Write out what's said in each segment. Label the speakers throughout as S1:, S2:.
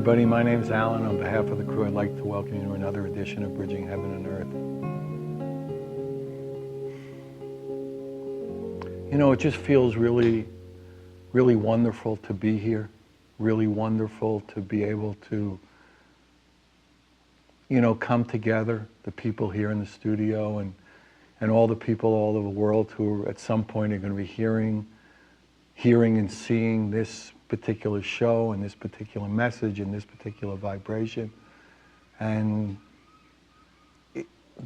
S1: everybody. My name is Alan. On behalf of the crew, I'd like to welcome you to another edition of Bridging Heaven and Earth. You know, it just feels really, really wonderful to be here. Really wonderful to be able to, you know, come together, the people here in the studio and all the people all over the world who at some point are going to be hearing and seeing this particular show and this particular message and this particular vibration. And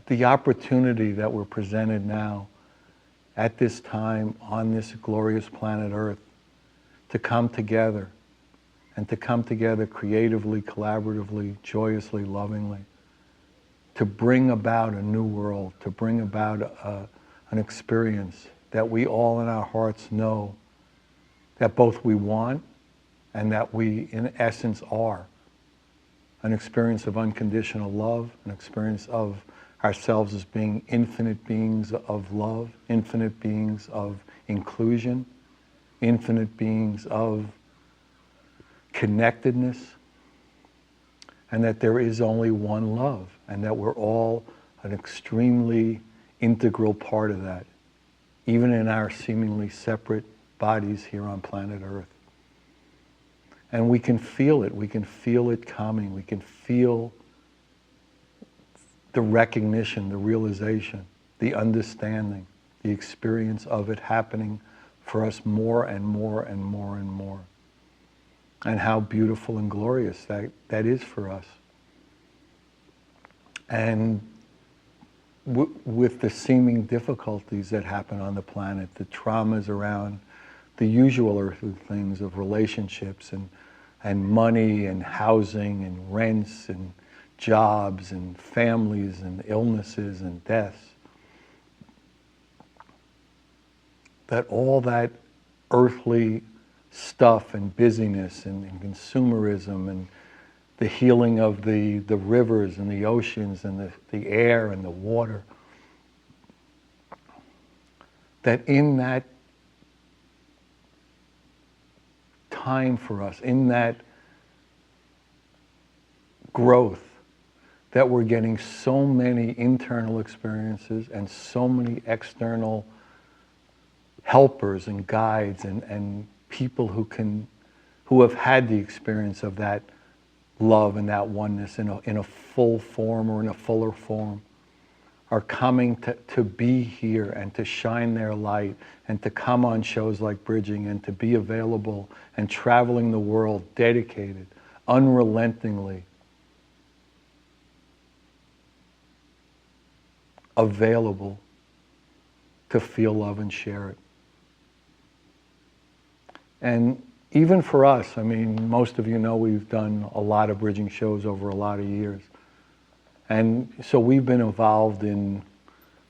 S1: the opportunity that we're presented now at this time on this glorious planet Earth to come together and to come together creatively, collaboratively, joyously, lovingly, to bring about a new world, to bring about an experience that we all in our hearts know that both we want and that we, in essence, are. An experience of unconditional love, an experience of ourselves as being infinite beings of love, infinite beings of inclusion, infinite beings of connectedness, and that there is only one love, and that we're all an extremely integral part of that, even in our seemingly separate bodies here on planet Earth. And we can feel it coming, we can feel the recognition, the realization, the understanding, the experience of it happening for us more and more and more and more. And how beautiful and glorious that is for us. And with the seeming difficulties that happen on the planet, the traumas around the usual earthly things of relationships and money and housing and rents and jobs and families and illnesses and deaths, that all that earthly stuff and busyness and consumerism and the healing of the rivers and the oceans and the air and the water, that in that time for us, in that growth, that we're getting so many internal experiences and so many external helpers and guides and people who have had the experience of that love and that oneness in a full form or in a fuller form, are coming to be here and to shine their light and to come on shows like Bridging and to be available and traveling the world dedicated, unrelentingly available to feel love and share it. And even for us, I mean, most of you know we've done a lot of Bridging shows over a lot of years. And so we've been involved in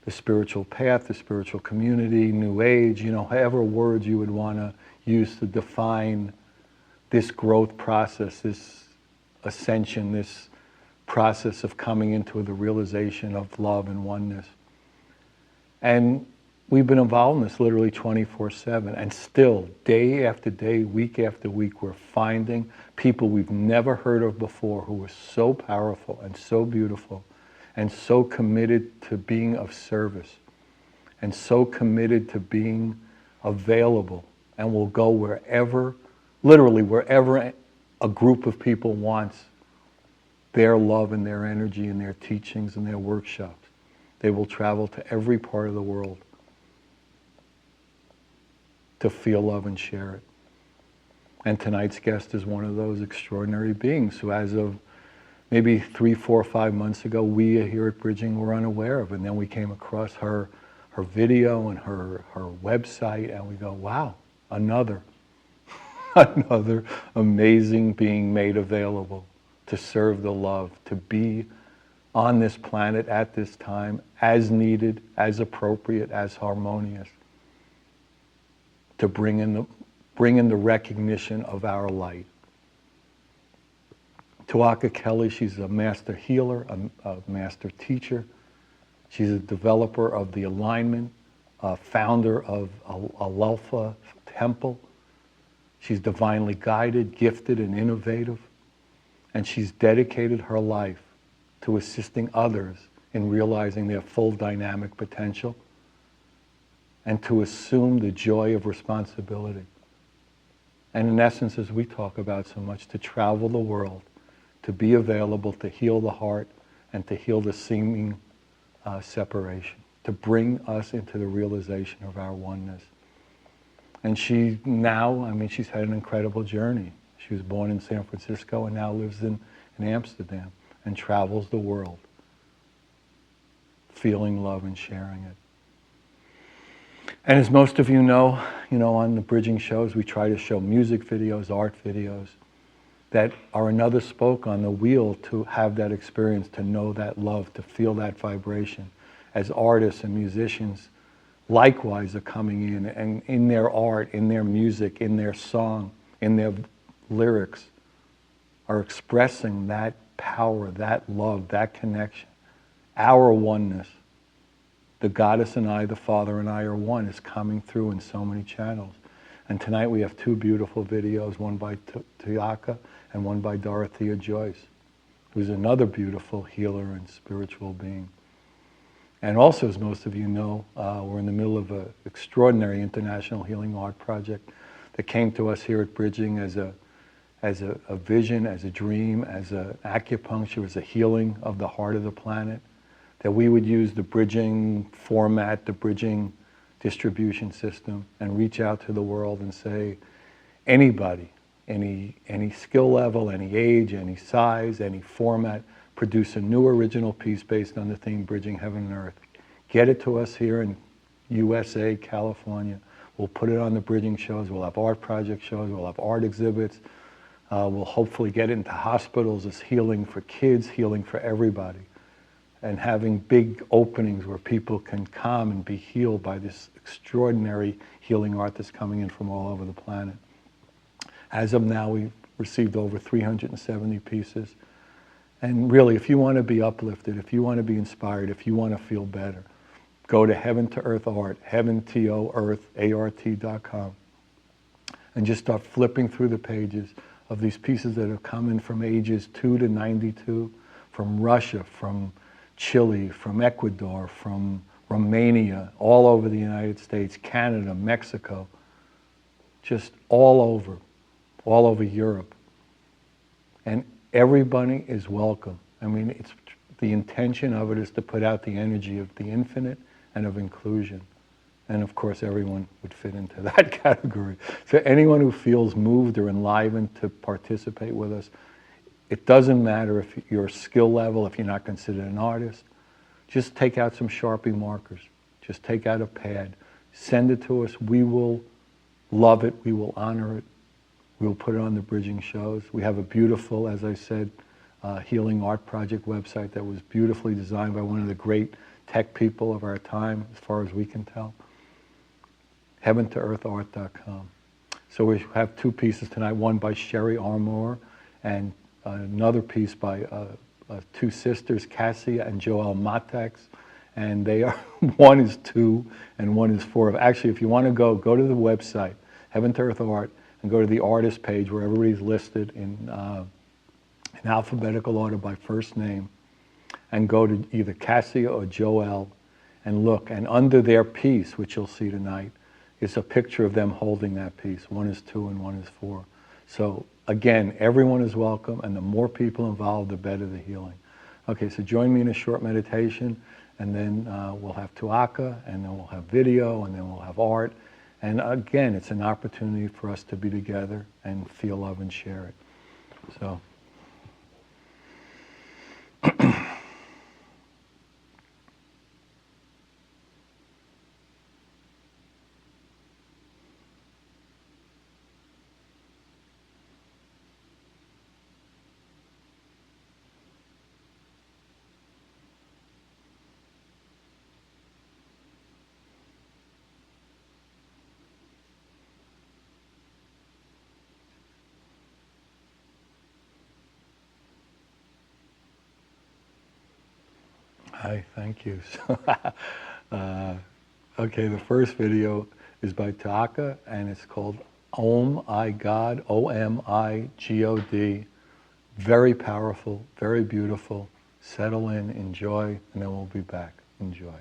S1: the spiritual path, the spiritual community, New Age, you know, however words you would want to use to define this growth process, this ascension, this process of coming into the realization of love and oneness. And we've been involved in this literally 24/7, and still, day after day, week after week, we're finding people we've never heard of before who are so powerful and so beautiful and so committed to being of service and so committed to being available and will go wherever, literally wherever a group of people wants their love and their energy and their teachings and their workshops. They will travel to every part of the world to feel love and share it. And tonight's guest is one of those extraordinary beings who, as of maybe 3, 4, 5 months ago, we here at Bridging were unaware of. And then we came across her video and her website, and we go, wow, another amazing being made available to serve the love, to be on this planet at this time, as needed, as appropriate, as harmonious, to bring in the recognition of our light. Tuaca Kelly, she's a master healer, a master teacher. She's a developer of the alignment, founder of Alepha Temple. She's divinely guided, gifted, and innovative. And she's dedicated her life to assisting others in realizing their full dynamic potential and to assume the joy of responsibility. And in essence, as we talk about so much, to travel the world, to be available, to heal the heart, and to heal the seeming separation, to bring us into the realization of our oneness. And she now, I mean, she's had an incredible journey. She was born in San Francisco and now lives in Amsterdam and travels the world, feeling love and sharing it. And as most of you know, on the bridging shows, we try to show music videos, art videos, that are another spoke on the wheel to have that experience, to know that love, to feel that vibration. As artists and musicians likewise are coming in, and in their art, in their music, in their song, in their lyrics, are expressing that power, that love, that connection. Our oneness, the Goddess and I, the Father and I are one, is coming through in so many channels. And tonight we have two beautiful videos, one by Tuaca and one by Dorothea Joyce, who's another beautiful healer and spiritual being. And also, as most of you know, we're in the middle of an extraordinary international healing art project that came to us here at Bridging as a vision, as a dream, as an acupuncture, as a healing of the heart of the planet, that we would use the bridging format, the bridging distribution system, and reach out to the world and say, anybody, any skill level, any age, any size, any format, produce a new original piece based on the theme Bridging Heaven and Earth. Get it to us here in USA, California. We'll put it on the bridging shows. We'll have art project shows. We'll have art exhibits. We'll hopefully get into hospitals as healing for kids, healing for everybody, and having big openings where people can come and be healed by this extraordinary healing art that's coming in from all over the planet. As of now, we've received over 370 pieces. And really, if you want to be uplifted, if you want to be inspired, if you want to feel better, go to Heaven to Earth Art, heaventoearth.com, and just start flipping through the pages of these pieces that have come in from ages 2 to 92, from Russia, from Chile, from Ecuador, from Romania, all over the United States, Canada, Mexico, just all over Europe. And everybody is welcome. I mean, the intention of it is to put out the energy of the infinite and of inclusion. And of course, everyone would fit into that category. So anyone who feels moved or enlivened to participate with us, it doesn't matter if your skill level, if you're not considered an artist, just take out some Sharpie markers. Just take out a pad. Send it to us. We will love it. We will honor it. We will put it on the bridging shows. We have a beautiful, as I said, healing art project website that was beautifully designed by one of the great tech people of our time, as far as we can tell. heaventoearthart.com. So we have two pieces tonight, one by Sherry Armour and another piece by two sisters, Cassia and Joelle Matex. And they are, one is 2 and one is 4. Actually, if you want to go to the website, Heaven to Earth Art, and go to the artist page where everybody's listed in alphabetical order by first name, and go to either Cassia or Joelle and look. And under their piece, which you'll see tonight, is a picture of them holding that piece. One is 2 and one is 4. So again, everyone is welcome, and the more people involved, the better the healing. Okay, so join me in a short meditation, and then we'll have Tuaca, and then we'll have video, and then we'll have art. And again, it's an opportunity for us to be together and feel love and share it. So. Hi, thank you. Okay, the first video is by Tuaca, and it's called Om I God, O-M-I-G-O-D, Very powerful, very beautiful. Settle in, enjoy, and then we'll be back. Enjoy.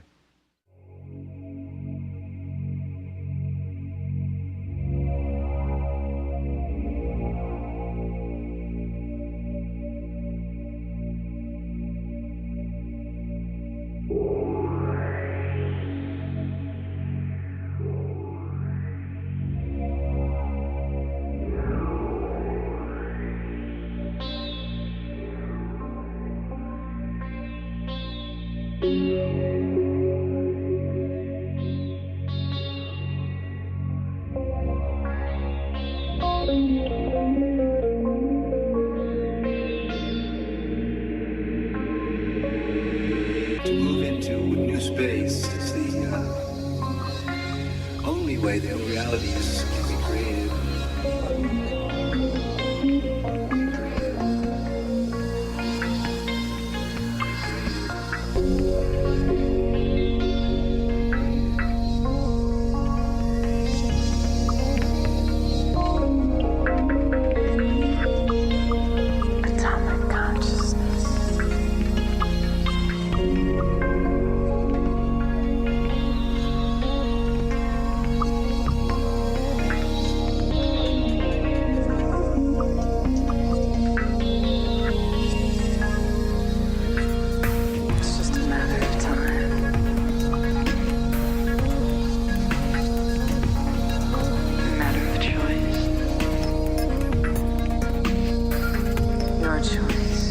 S2: To move into new space is the only way that realities can be created.
S3: Atomic consciousness. It's just a matter of time. A matter of choice. Your choice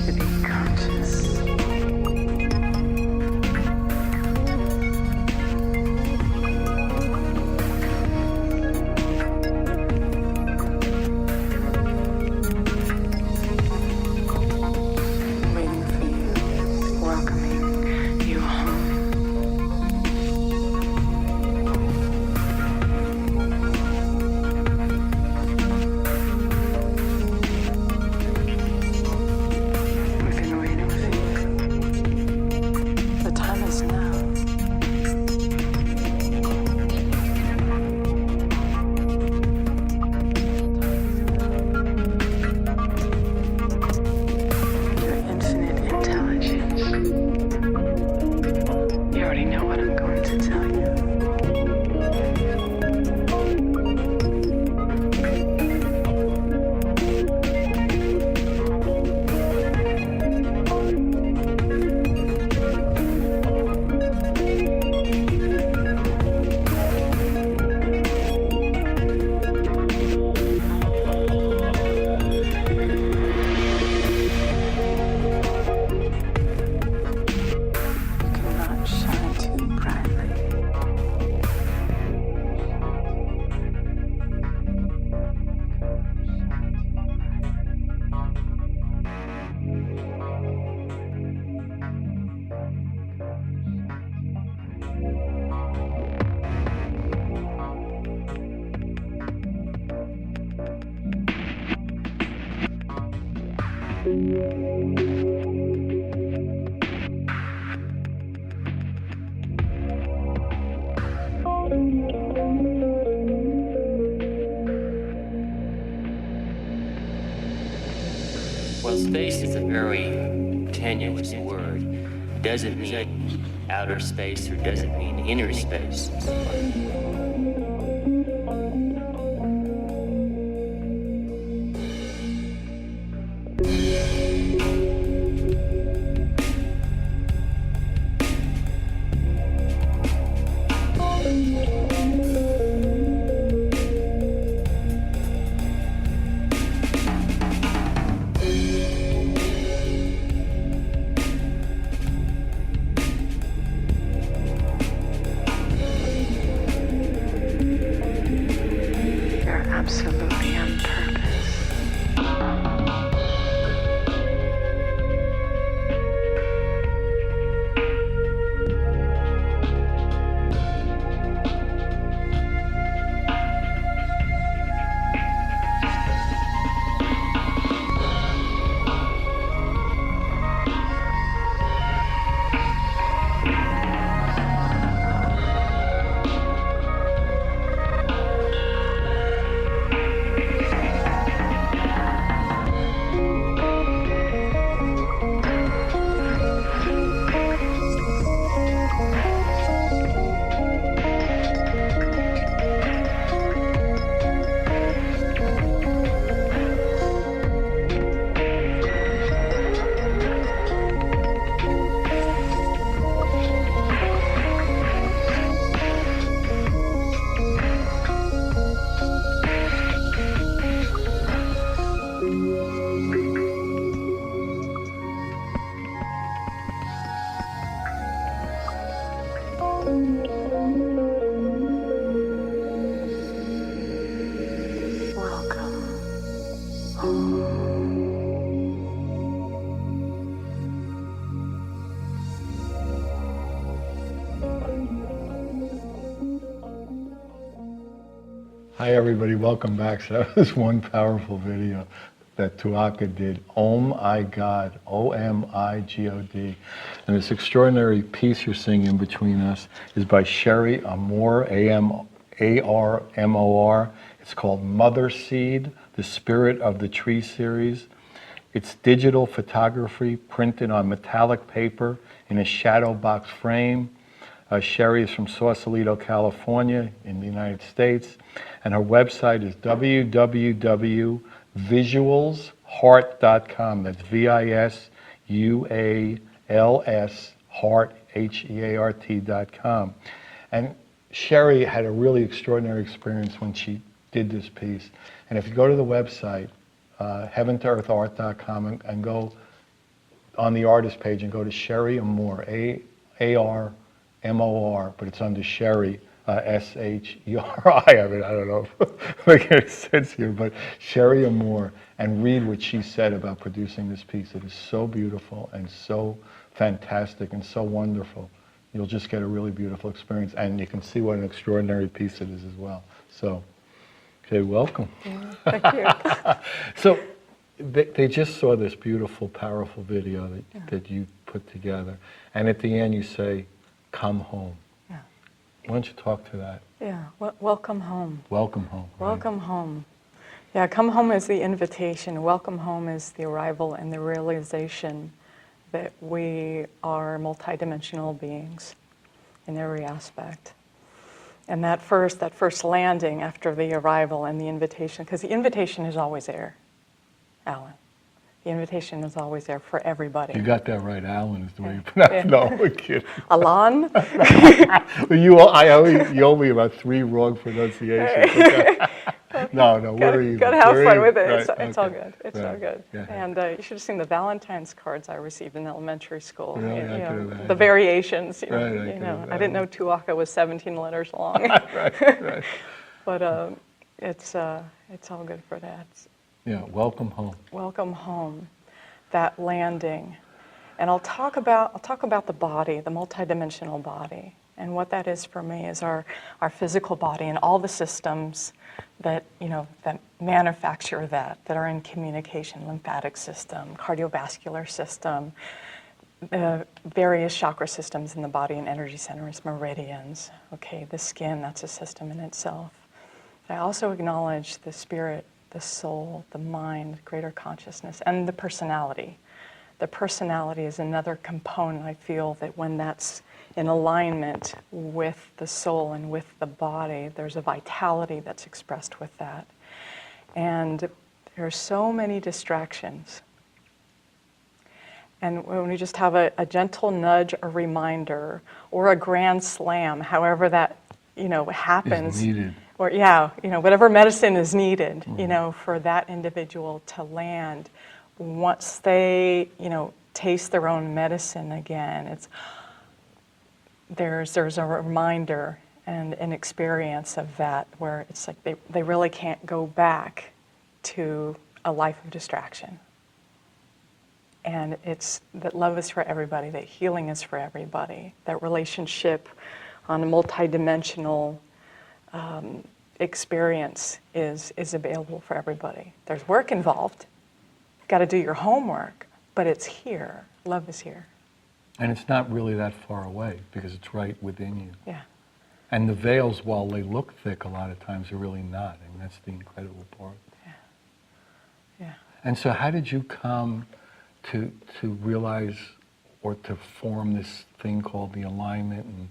S3: to be conscious. Waiting for you, welcoming you home. We've been waiting for you. The time is now. Your infinite intelligence. You already know what I'm going to tell you. You cannot shine too brightly.
S4: Well, space is a very tenuous word. It doesn't mean outer space or doesn't mean inner space.
S3: Welcome home.
S1: Hi everybody, welcome back. So that was one powerful video that Tuaca did, I God, O-M-I-G-O-D. And this extraordinary piece you're seeing in between us is by Sherry Amor, A-M-A-R-M-O-R. It's called Mother Seed, the Spirit of the Tree series. It's digital photography printed on metallic paper in a shadow box frame. Sherry is from Sausalito, California, in the United States, and her website is www.visualsheart.com. That's V-I-S-U-A-L-S, heart, H-E-A-R-T.com. And Sherry had a really extraordinary experience when she did this piece. And if you go to the website, heaventoearthart.com, and go on the artist page and go to Sherry Amor, A-R-M-O-R, but it's under Sherry, S-H-E-R-I. I mean, I don't know if it makes any sense here, but Sherry Amor, and read what she said about producing this piece. It is so beautiful and so fantastic and so wonderful. You'll just get a really beautiful experience, and you can see what an extraordinary piece it is as well. So, okay, welcome.
S5: Thank you.
S1: So, they just saw this beautiful, powerful video that you put together, and at the end you say, "Come home."
S5: Yeah.
S1: Why don't you talk to that?
S5: Yeah. Welcome home.
S1: Welcome home. Right?
S5: Welcome home. Yeah. Come home is the invitation. Welcome home is the arrival and the realization that we are multidimensional beings in every aspect. And that first landing after the arrival and the invitation, because the invitation is always there, Alan. The invitation is always there for everybody.
S1: You got that right, Alan is the way you pronounce it. No, we're kidding.
S5: Alan?
S1: You owe me about 3 wrong pronunciations. No, we're even.
S5: Gotta have fun with it.
S1: Right,
S5: It's all
S1: okay.
S5: good. It's
S1: Right.
S5: all good.
S1: Yeah.
S5: And you should have seen the Valentine's cards I received in elementary school.
S1: Really?
S5: You
S1: I
S5: know,
S1: could imagine.
S5: the variations.
S1: Right, I could
S5: I didn't know Tuaca was 17 letters long.
S1: Right.
S5: But it's all good for that.
S1: Yeah, welcome home.
S5: Welcome home, that landing. And I'll talk about the body, the multidimensional body. And what that is for me is our physical body and all the systems that manufacture that are in communication, lymphatic system, cardiovascular system, the various chakra systems in the body and energy centers, meridians. Okay, the skin, that's a system in itself. I also acknowledge the spirit, the soul, the mind, greater consciousness, and the personality. The personality is another component. I feel that when that's in alignment with the soul and with the body, there's a vitality that's expressed with that. And there are so many distractions. And when we just have a gentle nudge, a reminder, or a grand slam, however that happens,
S1: Is needed.
S5: or whatever medicine is needed, for that individual to land. Once they, taste their own medicine again, there's a reminder and an experience of that where it's like they really can't go back to a life of distraction. And it's that love is for everybody, that healing is for everybody, that relationship on a multidimensional experience is available for everybody. There's work involved. You've got to do your homework, but it's here. Love is here.
S1: And it's not really that far away because it's right within you.
S5: Yeah.
S1: And the veils, while they look thick a lot of times, are really not. And that's the incredible part.
S5: Yeah.
S1: And so how did you come to realize or to form this thing called the alignment, and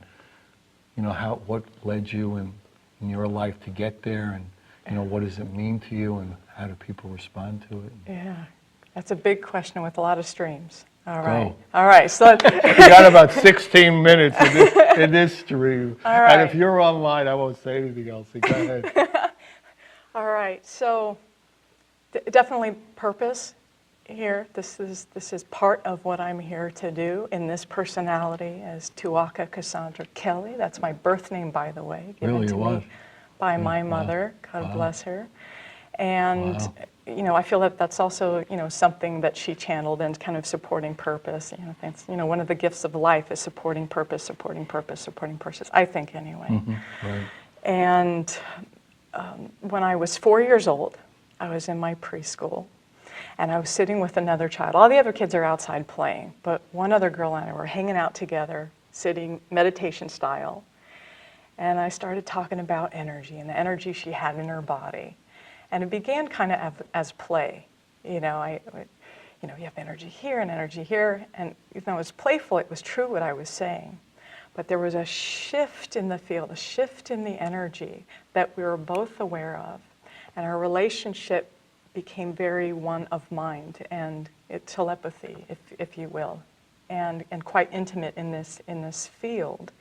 S1: what led you in your life to get there, and what does it mean to you, and how do people respond to it?
S5: Yeah. That's a big question with a lot of streams. All right.
S1: Go.
S5: All right. So
S1: We got about 16 minutes in this stream.
S5: All right.
S1: And if you're online, I won't say anything else. So go ahead.
S5: all right. So definitely purpose here. This is part of what I'm here to do in this personality as Tuaca Cassandra Kelly. That's my birth name, by the way, given
S1: Really,
S5: to
S1: it was?
S5: me by my
S1: Wow.
S5: mother. God
S1: Wow.
S5: bless her. And
S1: Wow.
S5: you know, I feel that that's also, you know, something that she channeled and kind of supporting purpose. You know, thanks, you know, one of the gifts of life is supporting purpose, supporting purpose, supporting purpose. I think anyway.
S1: Right.
S5: And when I was 4 years old, I was in my preschool, and I was sitting with another child. All the other kids are outside playing, but one other girl and I were hanging out together, sitting meditation style. And I started talking about energy and the energy she had in her body. And it began kind of as play. You know, you have energy here and energy here. And even though it was playful, it was true what I was saying. But there was a shift in the field, a shift in the energy that we were both aware of. And our relationship became very one of mind and telepathy, if you will, and quite intimate in this field.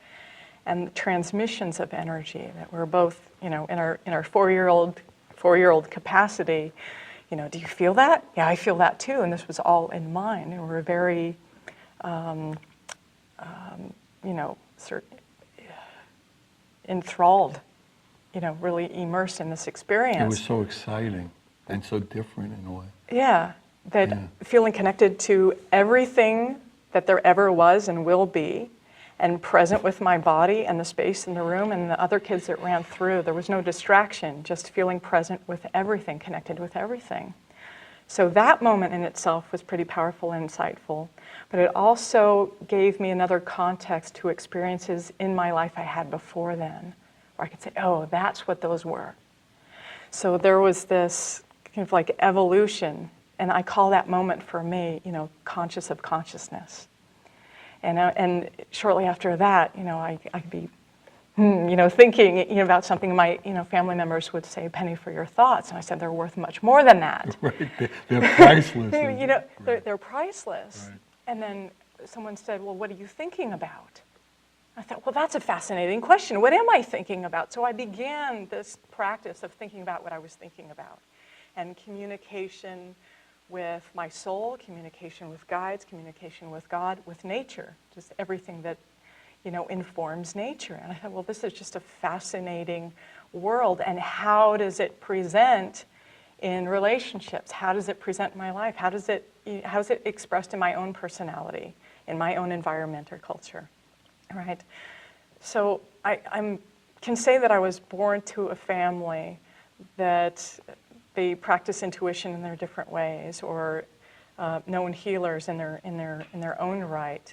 S5: And the transmissions of energy that we're both, you know, in our four-year-old capacity, you know, do you feel that? Yeah, I feel that too. And this was all in mind. And we're very, you know, enthralled, you know, really immersed in this experience.
S1: It was so exciting and so different in a way.
S5: Yeah, that feeling connected to everything that there ever was and will be, and present with my body and the space in the room and the other kids that ran through. There was no distraction, just feeling present with everything, connected with everything. So that moment in itself was pretty powerful and insightful, but it also gave me another context to experiences in my life I had before then, where I could say, oh, that's what those were. So there was this kind of like evolution, and I call that moment for me, you know, conscious of consciousness. And shortly after that, you know, I could be, you know, thinking, you know, about something my, you know, family members would say, "Penny for your thoughts," and I said, "They're worth much more than that."
S1: Right, they're priceless.
S5: You know,
S1: Right.
S5: they're priceless.
S1: Right.
S5: And then someone said, "Well, what are you thinking about?" I thought, well, that's a fascinating question. What am I thinking about? So I began this practice of thinking about what I was thinking about, and communication with my soul, communication with guides, communication with God, with nature, just everything that, you know, informs nature. And I thought, well, this is just a fascinating world, and how does it present in relationships? How does it present in my life? How is it expressed in my own personality, in my own environment or culture, right? So I can say that I was born to a family that they practice intuition in their different ways, or known healers in their own right,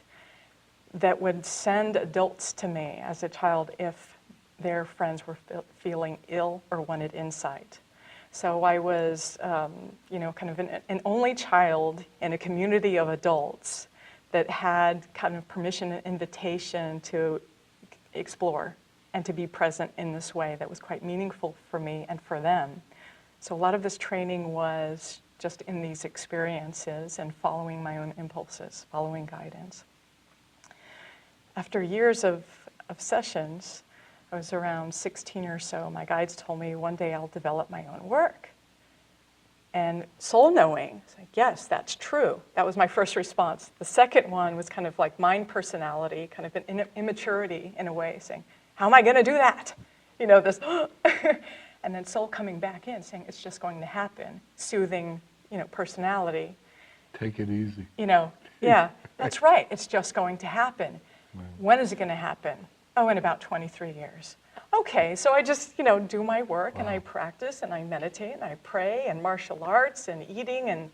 S5: that would send adults to me as a child if their friends were feeling ill or wanted insight. So I was, you know, kind of an only child in a community of adults that had kind of permission and invitation to explore and to be present in this way that was quite meaningful for me and for them. So a lot of this training was just in these experiences and following my own impulses, following guidance. After years of sessions, I was around 16 or so, my guides told me one day I'll develop my own work. And soul knowing, like, yes, that's true. That was my first response. The second one was kind of like mind personality, kind of an immaturity in a way, saying, how am I going to do that? You know, this, and then soul coming back in, saying, it's just going to happen, soothing, you know, personality.
S1: Take it easy.
S5: You know, yeah, that's right, it's just going to happen.
S1: Right.
S5: When is it going to happen? Oh, in about 23 years. Okay, so I just, you know, do my work, and I practice and I meditate and I pray, and martial arts and eating and,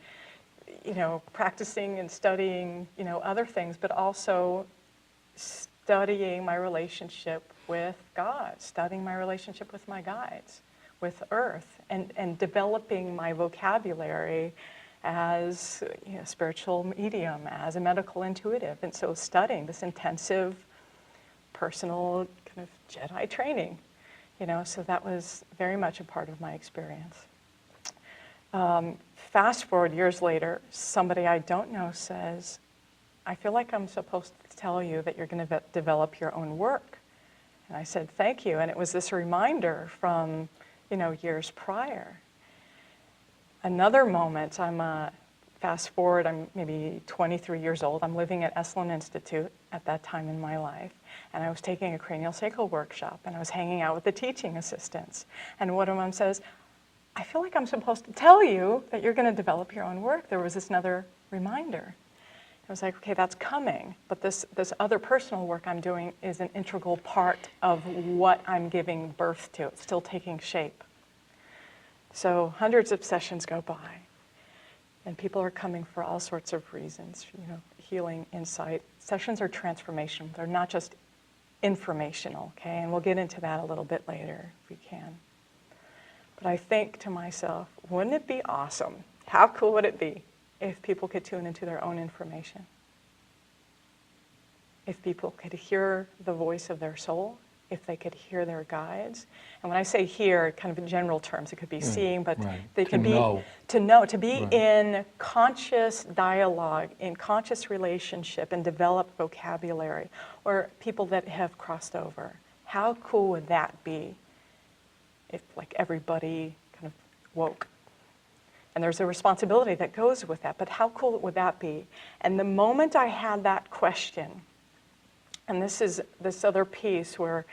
S5: you know, practicing and studying, you know, other things, but also studying my relationship with God, studying my relationship with my guides, with Earth, and developing my vocabulary as, you know, spiritual medium, as a medical intuitive. And so studying this intensive personal kind of Jedi training, you know, so that was very much a part of my experience. Fast forward years later, somebody I don't know says, I feel like I'm supposed to tell you that you're going to develop your own work. And I said, thank you. And it was this reminder from, you know, years prior. Another moment, I'm fast forward, I'm maybe 23 years old. I'm living at Esalen Institute at that time in my life. And I was taking a cranial sacral workshop, and I was hanging out with the teaching assistants. And one of them says, I feel like I'm supposed to tell you that you're going to develop your own work. There was this another reminder. I was like, okay, that's coming. But this other personal work I'm doing is an integral part of what I'm giving birth to. It's still taking shape. So hundreds of sessions go by. And people are coming for all sorts of reasons, healing, insight. Sessions are transformational. They're not just informational, okay? And we'll get into that a little bit later if we can. But I think to myself, wouldn't it be awesome? How cool would it be if people could tune into their own information? If people could hear the voice of their soul, if they could hear their guides. And when I say hear, kind of in general terms, it could be seeing, but they could be to know, to be in conscious dialogue, in conscious relationship, and develop vocabulary, or people that have crossed over. How cool would that be if like everybody kind of woke? And there's a responsibility that goes with that, but how cool would that be? And the moment I had that question, and this is this other piece where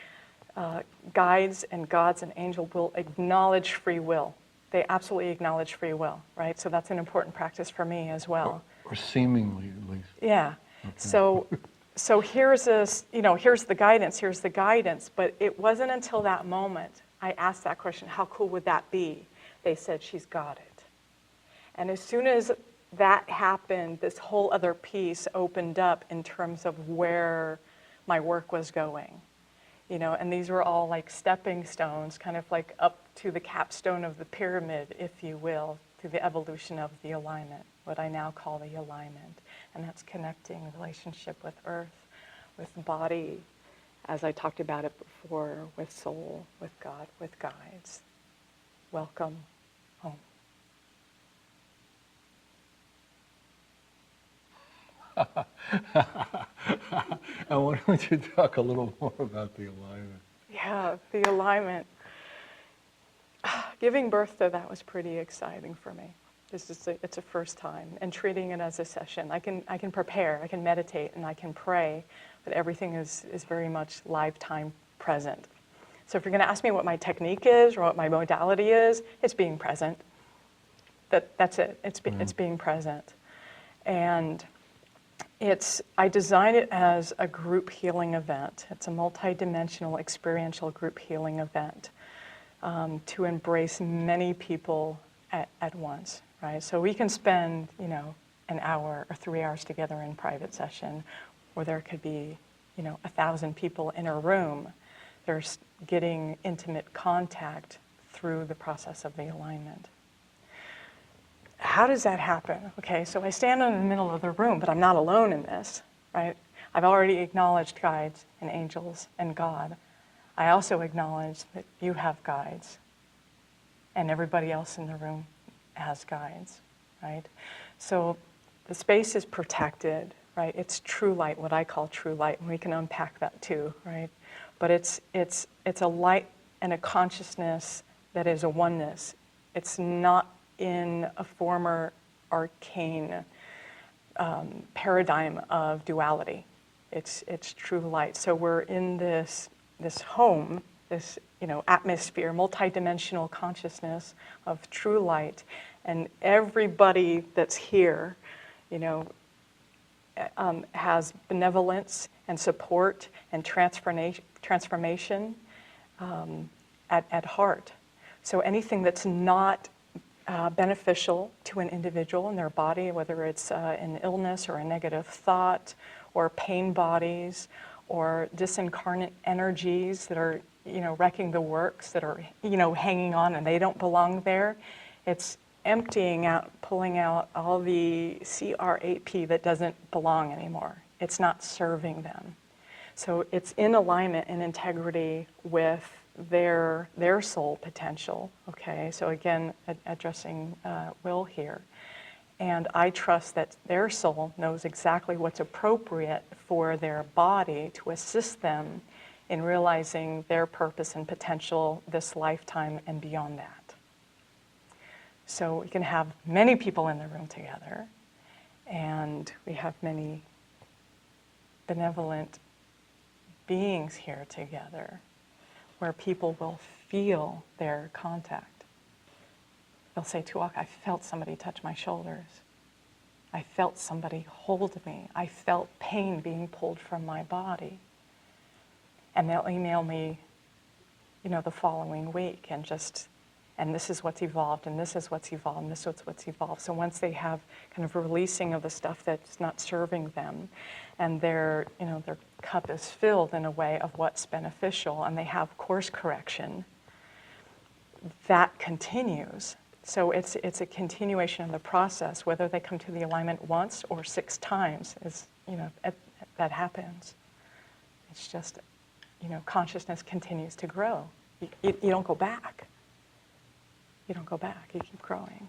S5: guides and gods and angels will acknowledge free will. They absolutely acknowledge free will, right? So that's an important practice for me as well.
S1: Or seemingly, at least.
S5: Yeah. Okay. So here's this, here's the guidance, but it wasn't until that moment I asked that question, how cool would that be? They said, she's got it. And as soon as that happened, this whole other piece opened up in terms of where my work was going, and these were all like stepping stones, kind of like up to the capstone of the pyramid, if you will, to the evolution of the alignment, what I now call the alignment. And that's connecting relationship with earth, with body, as I talked about it before, with soul, with God, with guides. Welcome home.
S1: And why don't you talk a little more about the alignment?
S5: Yeah, the alignment. Giving birth to that was pretty exciting for me. It's a first time, and treating it as a session. I can prepare, I can meditate, and I can pray, but everything is very much live time present. So if you're going to ask me what my technique is or what my modality is, it's being present. That's it. It's being present, and I design it as a group healing event. It's a multidimensional experiential group healing event to embrace many people at once, right? So we can spend, an hour or 3 hours together in private session, or there could be, 1,000 people in a room. They're getting intimate contact through the process of the alignment. How does that happen? Okay, so I stand in the middle of the room, but I'm not alone in this, right? I've already acknowledged guides and angels and God. I also acknowledge that you have guides, and everybody else in the room has guides, right? So the space is protected, right? It's true light, what I call true light, and we can unpack that too, right? But it's a light and a consciousness that is a oneness. It's not in a former arcane paradigm of duality. It's true light. So we're in this home, this atmosphere, multidimensional consciousness of true light, and everybody that's here, has benevolence and support and transformation at heart. So anything that's not beneficial to an individual in their body, whether it's an illness or a negative thought, or pain bodies, or disincarnate energies that are, wrecking the works, that are, hanging on and they don't belong there. It's emptying out, pulling out all the CRAP that doesn't belong anymore. It's not serving them. So it's in alignment and integrity with their soul potential, okay? So again, addressing Will here. And I trust that their soul knows exactly what's appropriate for their body to assist them in realizing their purpose and potential this lifetime and beyond that. So we can have many people in the room together, And we have many benevolent beings here together where people will feel their contact. They'll say, Tuaca, I felt somebody touch my shoulders. I felt somebody hold me. I felt pain being pulled from my body. And they'll email me, the following week and this is what's evolved, and this is what's evolved, and this is what's evolved. So once they have kind of releasing of the stuff that's not serving them, and their cup is filled in a way of what's beneficial, and they have course correction, that continues. So it's a continuation of the process, whether they come to the alignment once or 6 times, that happens. It's just, consciousness continues to grow. You don't go back. You don't go back, you keep growing.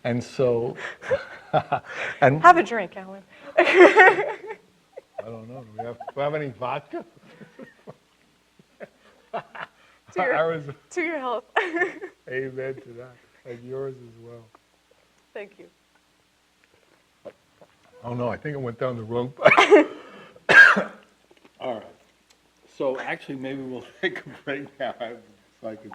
S1: And so, and
S5: Have a drink, Alan.
S1: I don't know, do we have any vodka?
S5: To your health.
S1: Amen to that, and yours as well.
S5: Thank you.
S1: Oh no, I think I went down the wrong. All right. So actually, maybe we'll take a break now so I can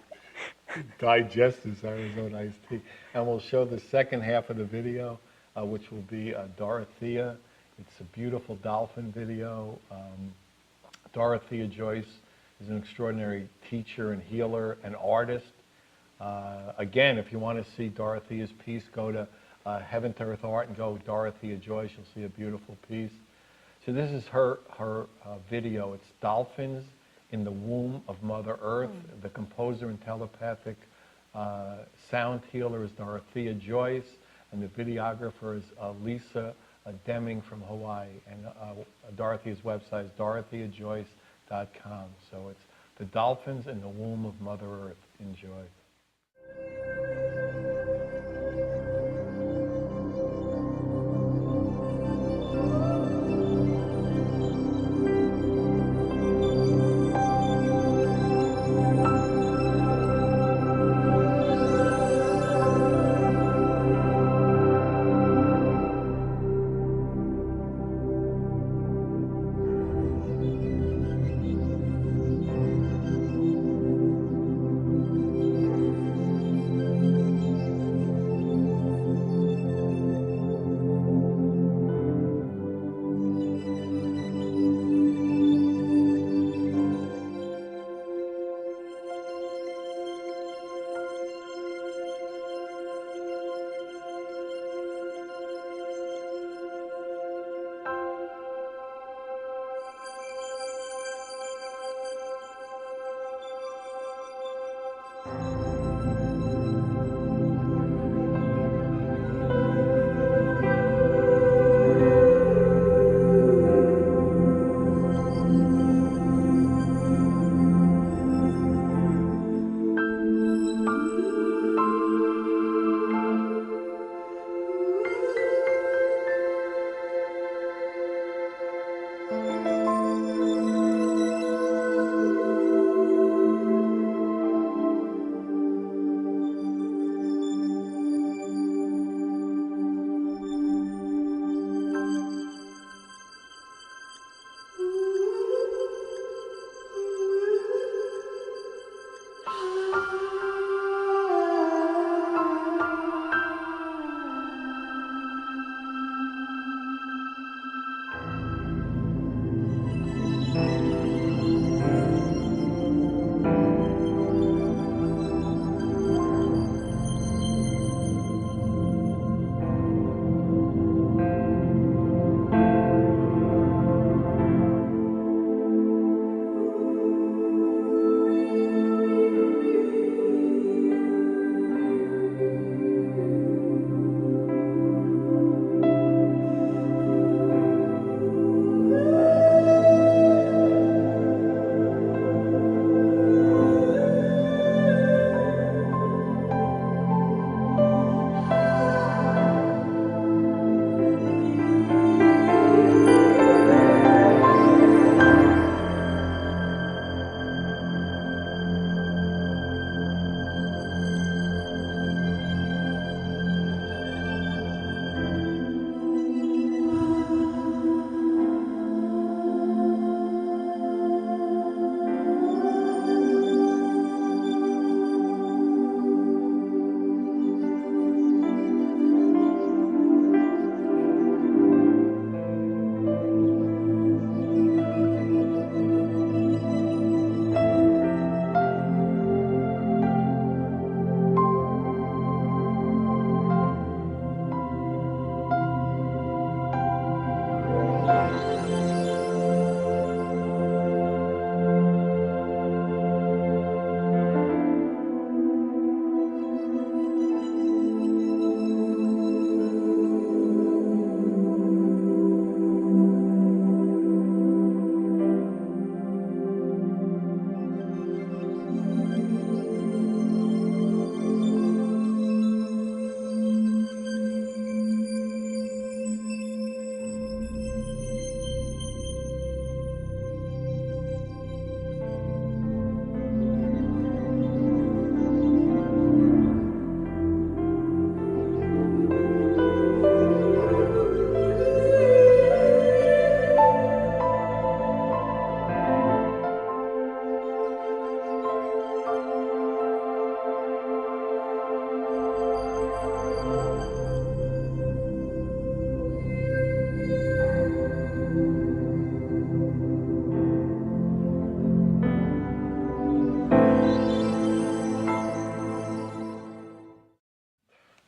S1: digest this Arizona iced tea. And we'll show the second half of the video, which will be Dorothea. It's a beautiful dolphin video. Dorothea Joyce is an extraordinary teacher and healer and artist. Again, if you want to see Dorothea's piece, go to Heaven to Earth Art and go Dorothea Joyce. You'll see a beautiful piece. So this is her video. It's Dolphins in the Womb of Mother Earth. The composer and telepathic sound healer is Dorothea Joyce, and the videographer is Lisa Deming from Hawaii. And Dorothea's website is dorotheajoyce.com. So it's the Dolphins in the Womb of Mother Earth. Enjoy.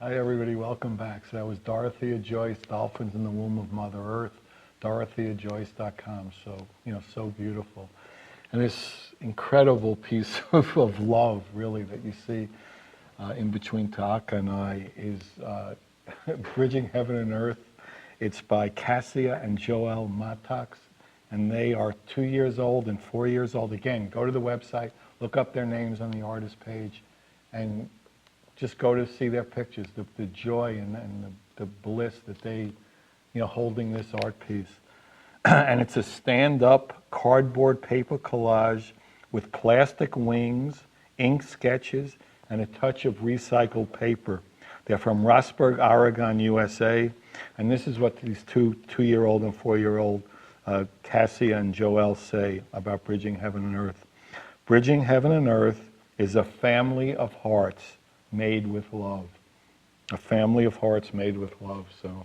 S1: Hi, everybody. Welcome back. So that was Dorothea Joyce, Dolphins in the Womb of Mother Earth, dorotheajoyce.com. So, so beautiful. And this incredible piece of love, really, that you see in between Tuaca and I is Bridging Heaven and Earth. It's by Cassia and Joel Mattox, and they are 2 years old and 4 years old. Again, go to the website, look up their names on the artist page, and just go to see their pictures, the joy and the bliss that they, holding this art piece. And it's a stand-up cardboard paper collage with plastic wings, ink sketches, and a touch of recycled paper. They're from Rossburg, Oregon, USA. And this is what these two-year-old and 4-year-old Cassia and Joel say about Bridging Heaven and Earth. Bridging Heaven and Earth is a family of hearts made with love. A family of hearts made with love. So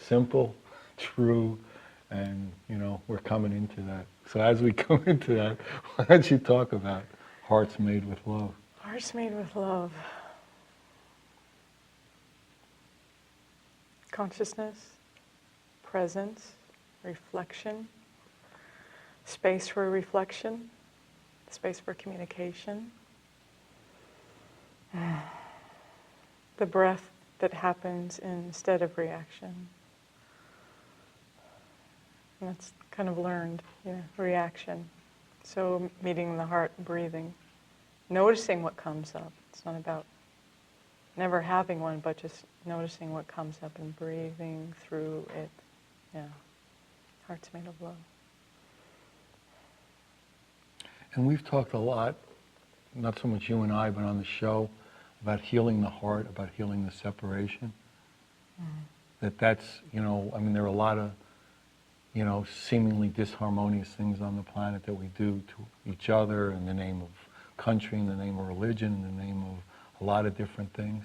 S1: simple, true, and we're coming into that. So as we come into that, why don't you talk about hearts made with love?
S5: Hearts made with love. Consciousness, presence, reflection, space for reflection, space for communication. The breath that happens instead of reaction. And that's kind of learned, reaction. So meeting the heart, breathing, noticing what comes up. It's not about never having one, but just noticing what comes up and breathing through it. Yeah, heart's made of love.
S1: And we've talked a lot, not so much you and I, but on the show, about healing the heart, about healing the separation. That's, there are a lot of, seemingly disharmonious things on the planet that we do to each other in the name of country, in the name of religion, in the name of a lot of different things.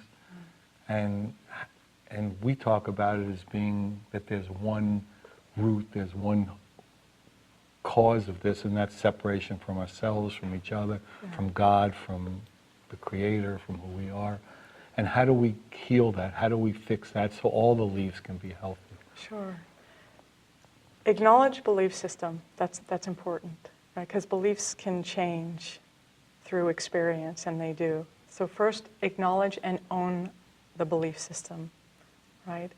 S1: And we talk about it as being that there's one root, there's one cause of this, and that's separation from ourselves, from each other, from God, from the Creator, from who we are. And how do we heal that? How do we fix that so all the leaves can be healthy?
S5: Sure. Acknowledge belief system. That's important, right? Because beliefs can change through experience, and they do. So first, acknowledge and own the belief system, right?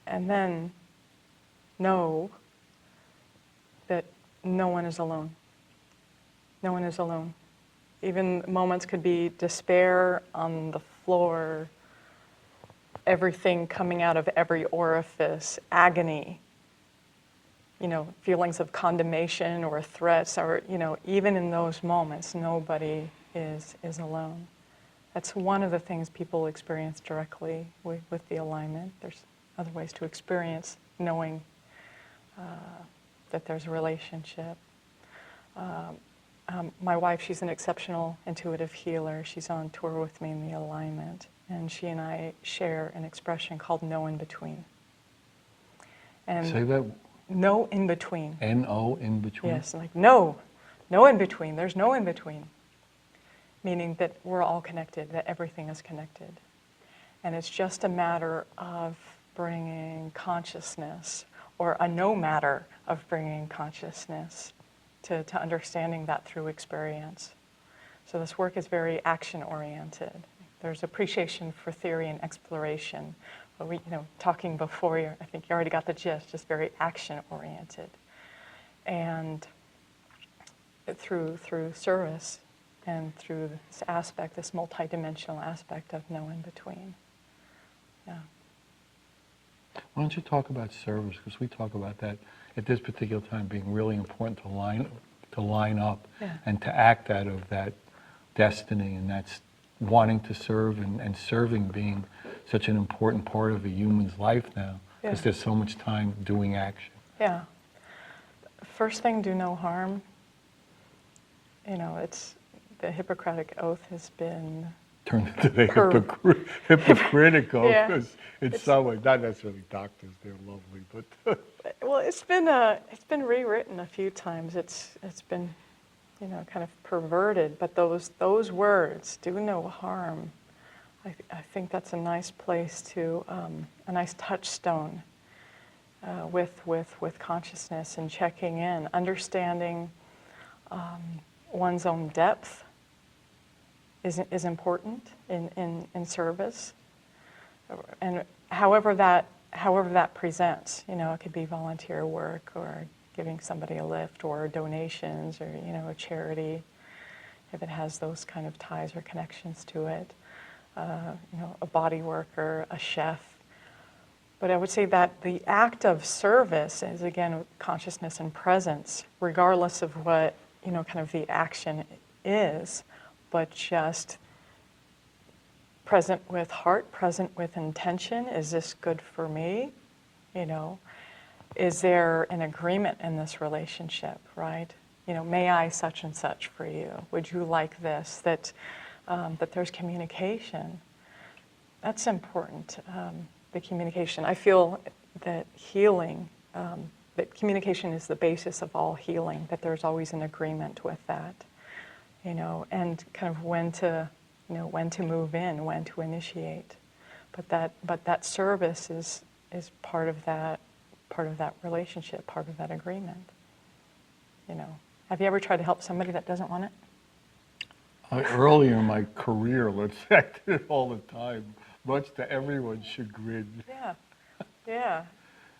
S5: And then know that no one is alone. No one is alone. Even moments could be despair on the floor, everything coming out of every orifice, agony, feelings of condemnation or threats, or, even in those moments, nobody is alone. That's one of the things people experience directly with the alignment. There's other ways to experience knowing that there's a relationship. My wife, she's an exceptional intuitive healer. She's on tour with me in the alignment. And she and I share an expression called no in between. And
S1: say that.
S5: No in between.
S1: N-O in between?
S5: Yes, like no in between. There's no in between. Meaning that we're all connected, that everything is connected. And it's just a matter of bringing consciousness, or a no matter of bringing consciousness to understanding that through experience. So this work is very action-oriented. There's appreciation for theory and exploration. But we, talking before, I think you already got the gist, just very action-oriented. And through service and through this aspect, this multidimensional aspect of no in between. Yeah.
S1: Why don't you talk about service? Because we talk about that at this particular time being really important to line up and to act out of that destiny, and that's wanting to serve and serving being such an important part of a human's life now, because there's so much time doing action.
S5: Yeah. First thing, do no harm. It's the Hippocratic Oath has been
S1: turned into the hypocritical, because it's someone, not necessarily doctors, they're lovely, but
S5: well, it's been rewritten a few times. It's been, kind of perverted. But those words, do no harm, I think that's a nice place to, a nice touchstone with consciousness and checking in, understanding one's own depth is important in service, and however that presents. It could be volunteer work or giving somebody a lift or donations or a charity, if it has those kind of ties or connections to it. A body worker, a chef. But I would say that the act of service is, again, consciousness and presence, regardless of what, kind of the action is, but just present with heart, present with intention. Is this good for me? Is there an agreement in this relationship, right? May I such and such for you? Would you like this? That there's communication. That's important, the communication. I feel that healing, that communication is the basis of all healing, that there's always an agreement with that, and kind of when to move in, when to initiate. But that service is part of that relationship, part of that agreement. Have you ever tried to help somebody that doesn't want it?
S1: Earlier in my career, let's say, I did it all the time, much to everyone's chagrin.
S5: Yeah.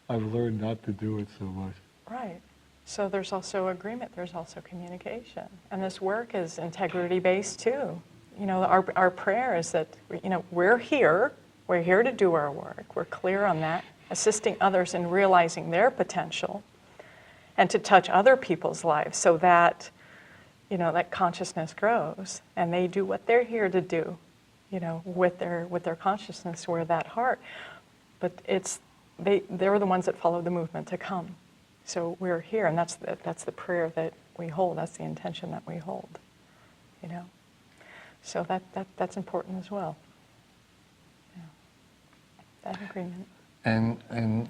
S1: I've learned not to do it so much.
S5: Right. So there's also agreement, there's also communication. And this work is integrity-based too. Our prayer is that, we're here to do our work. We're clear on that, assisting others in realizing their potential and to touch other people's lives so that, that consciousness grows and they do what they're here to do, with their consciousness, with that heart. But they're the ones that follow the movement to come. So we're here, and that's the prayer that we hold. That's the intention that we hold. So that's important as well. That agreement.
S1: And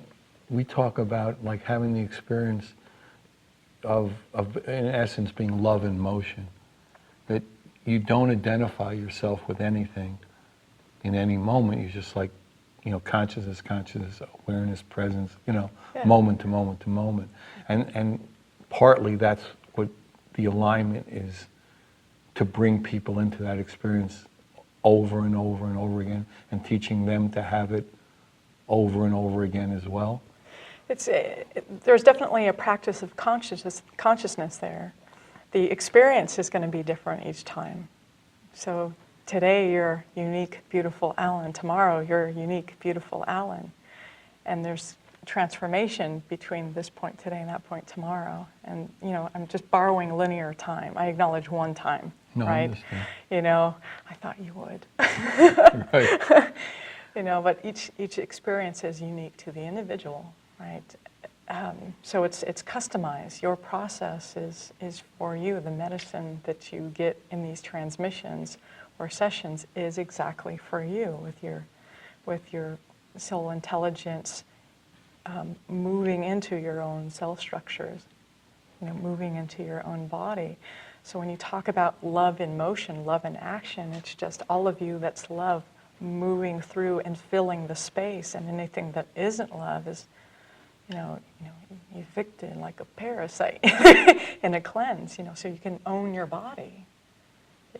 S1: we talk about like having the experience of in essence being love in motion, that you don't identify yourself with anything in any moment. You're just like, consciousness, awareness, presence, moment to moment to moment. And partly that's what the alignment is, to bring people into that experience over and over and over again, and teaching them to have it over and over again as well.
S5: There's definitely a practice of consciousness there. The experience is going to be different each time. So today you're unique, beautiful Alan. Tomorrow you're unique, beautiful Alan. And there's transformation between this point today and that point tomorrow. And, I'm just borrowing linear time. I acknowledge one time,
S1: no,
S5: right?
S1: I understand.
S5: I thought you would.
S1: Right.
S5: But each experience is unique to the individual, right? So it's customized. Your process is for you. The medicine that you get in these transmissions or sessions is exactly for you, with your soul intelligence moving into your own cell structures, moving into your own body. So when you talk about love in motion, love in action, it's just all of you that's love moving through and filling the space, and anything that isn't love is, evicted like a parasite in a cleanse. So you can own your body.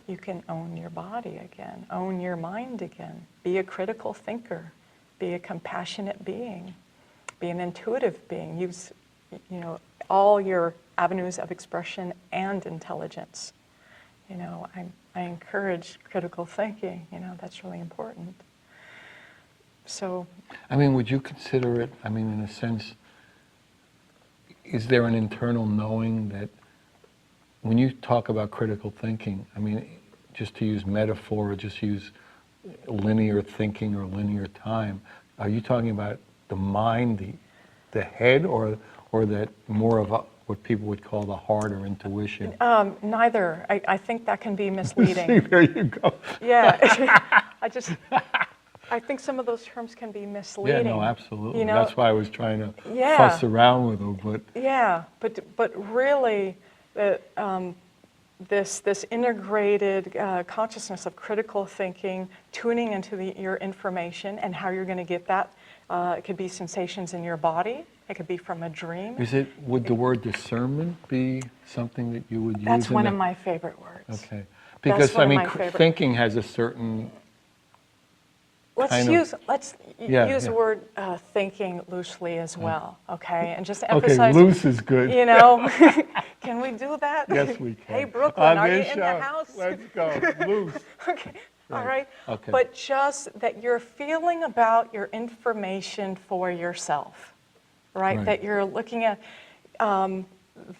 S5: You can own your body again, own your mind again. Be a critical thinker. Be a compassionate being. Be an intuitive being. Use, all your avenues of expression and intelligence. I encourage critical thinking. That's really important. So,
S1: would you consider it, in a sense, is there an internal knowing that when you talk about critical thinking, just to use metaphor or just use linear thinking or linear time, are you talking about the mind, the head, or that more of what people would call the heart or intuition?
S5: Neither. I think that can be misleading.
S1: See, there you go.
S5: Yeah. I think some of those terms can be misleading.
S1: Yeah, no, absolutely. That's why I was trying to fuss around with them. But
S5: yeah, but really, this integrated consciousness of critical thinking, tuning into your information and how you're going to get that. It could be sensations in your body. It could be from a dream.
S1: Would the word discernment be something that you would use?
S5: That's one of my favorite words.
S1: Okay. Because,
S5: one
S1: I
S5: of
S1: mean,
S5: my favorite-
S1: thinking has a certain
S5: Let's
S1: kind of-
S5: use
S1: Yeah,
S5: the
S1: yeah.
S5: word thinking loosely as well, okay? And just
S1: Okay,
S5: emphasize.
S1: loose is good.
S5: You know, can we do that?
S1: Yes, we can.
S5: Hey, Brooklyn,
S1: On
S5: are you
S1: this
S5: in
S1: show,
S5: the house?
S1: Let's go, loose.
S5: Okay, all right.
S1: Okay.
S5: But just that you're feeling about your information for yourself, right?
S1: Right.
S5: That you're looking at,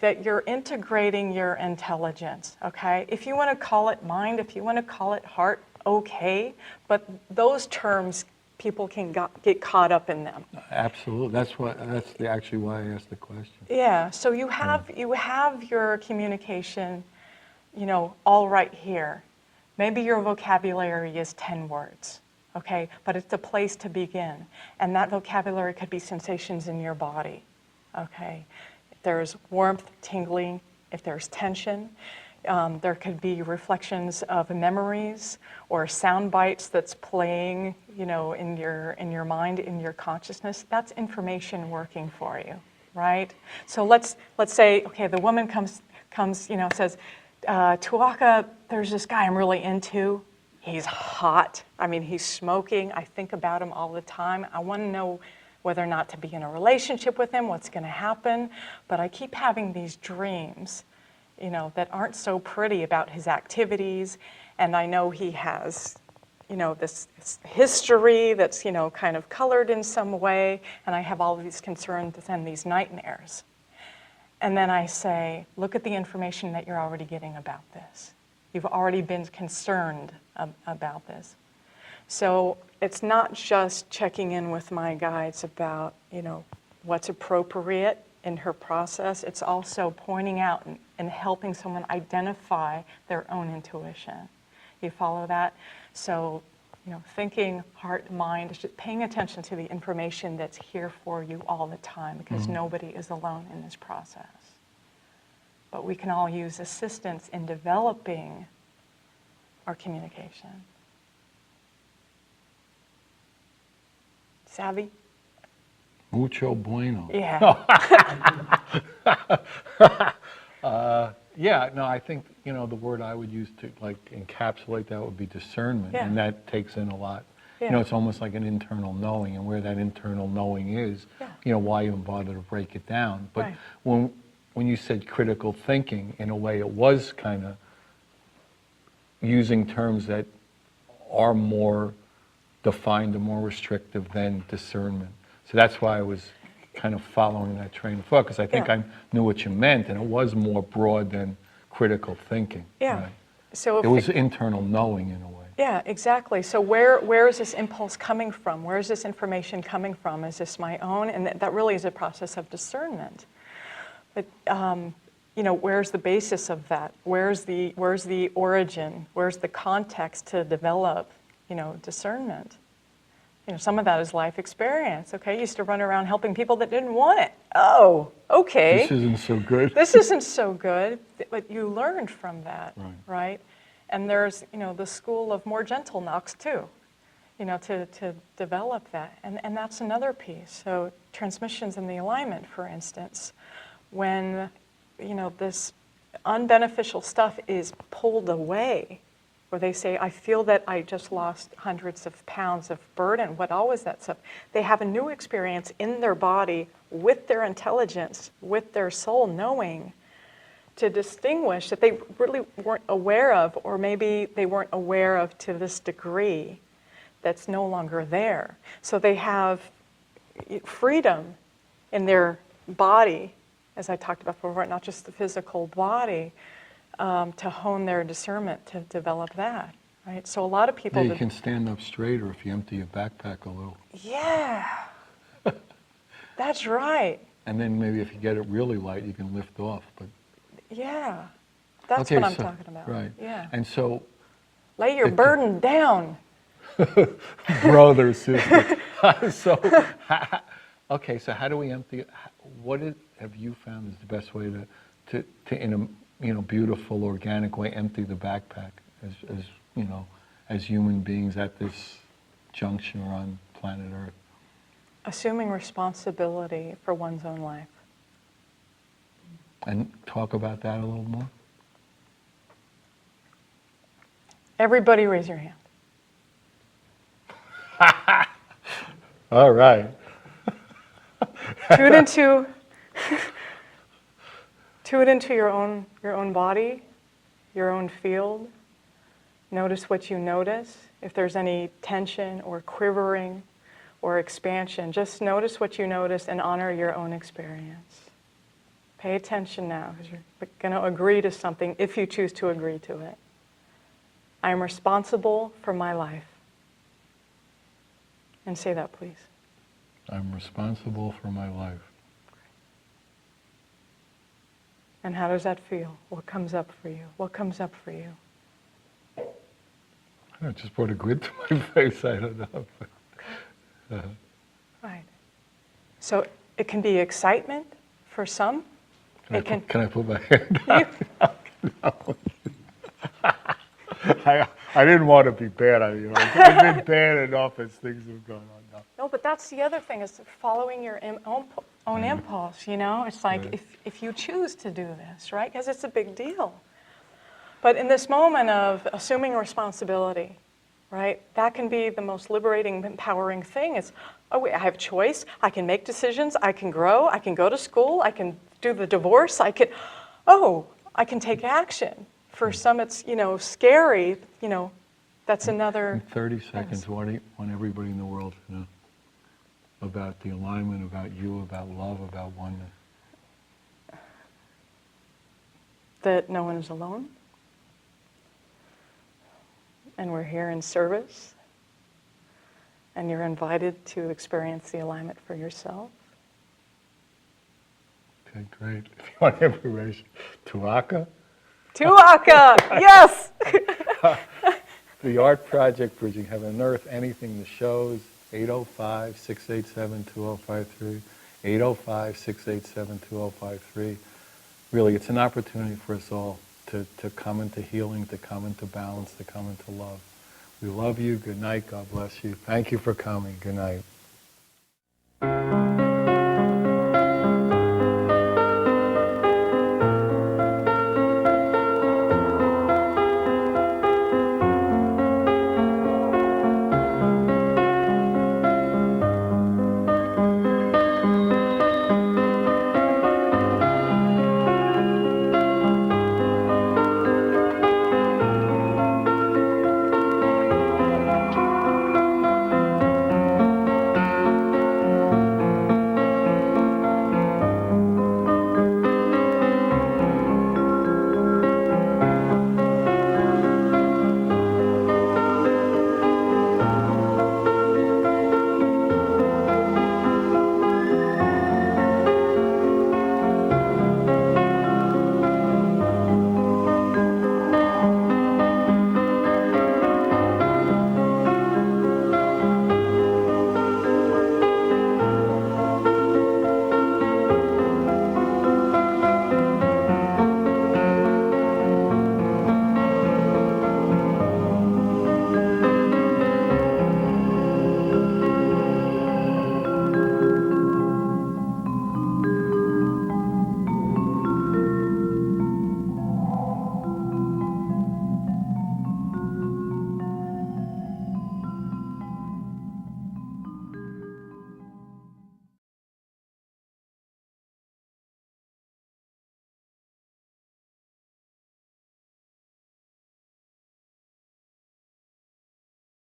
S5: that you're integrating your intelligence, okay? If you want to call it mind, if you want to call it heart, okay. But those terms, people can get caught up in them.
S1: Absolutely. That's actually why I asked the question.
S5: Yeah, so you have your communication, you know, all right here. Maybe your vocabulary is 10 words, okay? But it's a place to begin. And that vocabulary could be sensations in your body, okay? If there's warmth, tingling, if there's tension, there could be reflections of memories or sound bites that's playing, you know, in your mind, in your consciousness. That's information working for you, right? So let's say, okay, the woman comes, you know, says, Tuaca, there's this guy I'm really into. He's hot. I mean, he's smoking. I think about him all the time. I want to know whether or not to be in a relationship with him, what's going to happen. But I keep having these dreams, you know, that aren't so pretty about his activities. And I know he has, you know, this history that's, you know, kind of colored in some way. And I have all of these concerns and these nightmares. And then I say, look at the information that you're already getting about this. You've already been concerned about this. So it's not just checking in with my guides about, you know, what's appropriate in her process. It's also pointing out and helping someone identify their own intuition. You follow that? So, you know, thinking, heart, mind, just paying attention to the information that's here for you all the time, because nobody is alone in this process. But we can all use assistance in developing our communication. Savvy?
S1: Mucho bueno.
S5: Yeah.
S1: Yeah, no, I think, you know, the word I would use to like encapsulate that would be discernment.
S5: Yeah.
S1: And that takes in a lot.
S5: Yeah.
S1: You know, it's almost like an internal knowing, and where that internal knowing is,
S5: Yeah.
S1: you know, why even bother to break it down. But
S5: Right.
S1: when you said critical thinking, in a way it was kind of using terms that are more defined and more restrictive than discernment. So that's why I was kind of following that train of thought, because I think
S5: Yeah.
S1: I knew what you meant, and it was more broad than critical thinking.
S5: Yeah.
S1: Right?
S5: So if
S1: It was internal knowing in a way.
S5: Yeah, exactly. So where is this impulse coming from? Where is this information coming from? Is this my own? And that really is a process of discernment. But you know, where's the basis of that? Where's the origin? Where's the context to develop, you know, discernment? You know, some of that is life experience. Okay, I used to run around helping people that didn't want it. Oh, okay.
S1: This isn't so good.
S5: This isn't so good, but you learned from that,
S1: Right.
S5: right? And there's, you know, the school of more gentle knocks too, you know, to develop that. And that's another piece. So transmissions in the alignment, for instance, when, you know, this unbeneficial stuff is pulled away, where they say, I feel that I just lost hundreds of pounds of burden. What all was that stuff? They have a new experience in their body with their intelligence, with their soul knowing, to distinguish that they really weren't aware of, or maybe they weren't aware of to this degree, that's no longer there. So they have freedom in their body, as I talked about before, not just the physical body, to hone their discernment, to develop that, right? So a lot of people...
S1: Yeah, you can stand up straighter if you empty your backpack a little.
S5: Yeah, that's right.
S1: And then maybe if you get it really light, you can lift off. But
S5: Yeah, that's
S1: okay,
S5: what I'm
S1: so-
S5: talking about.
S1: Right.
S5: Yeah.
S1: And so,
S5: Lay your burden down.
S1: brother, sister. So, okay, so how do we empty? Have you found is the best way to beautiful, organic way, empty the backpack as as human beings at this juncture on planet Earth.
S5: Assuming responsibility for one's own life.
S1: And talk about that a little more.
S5: Everybody raise your hand.
S1: All right.
S5: Tune into your own body, your own field. Notice what you notice. If there's any tension or quivering or expansion, just notice what you notice and honor your own experience. Pay attention now, because you're going to agree to something if you choose to agree to it. I am responsible for my life. And say that, please.
S1: I'm responsible for my life.
S5: And how does that feel? What comes up for you? What comes up for you?
S1: It just brought a grin to my face. I don't know.
S5: Right. So it can be excitement for some.
S1: Can I put my hand down? No. I didn't want to be bad. I've been bad enough as things have gone on now.
S5: No, but that's the other thing, is following your own impulse, It's like,
S1: Right.
S5: if you choose to do this, right? Because it's a big deal. But in this moment of assuming responsibility, right? That can be the most liberating, empowering thing. It's, oh, wait, I have choice. I can make decisions. I can grow. I can go to school. I can do the divorce. I can take action. For some, it's, scary, that's another.
S1: In 30 seconds, what do you want everybody in the world to know about the alignment, about you, about love, about oneness?
S5: That no one is alone. And we're here in service. And you're invited to experience the alignment for yourself.
S1: Okay, great. If you want information, Tuaca.
S5: Tuaca! Yes!
S1: The Art Project, Bridging Heaven and Earth, anything, the shows, 805-687-2053, 805-687-2053. Really, it's an opportunity for us all to come into healing, to come into balance, to come into love. We love you. Good night. God bless you. Thank you for coming. Good night.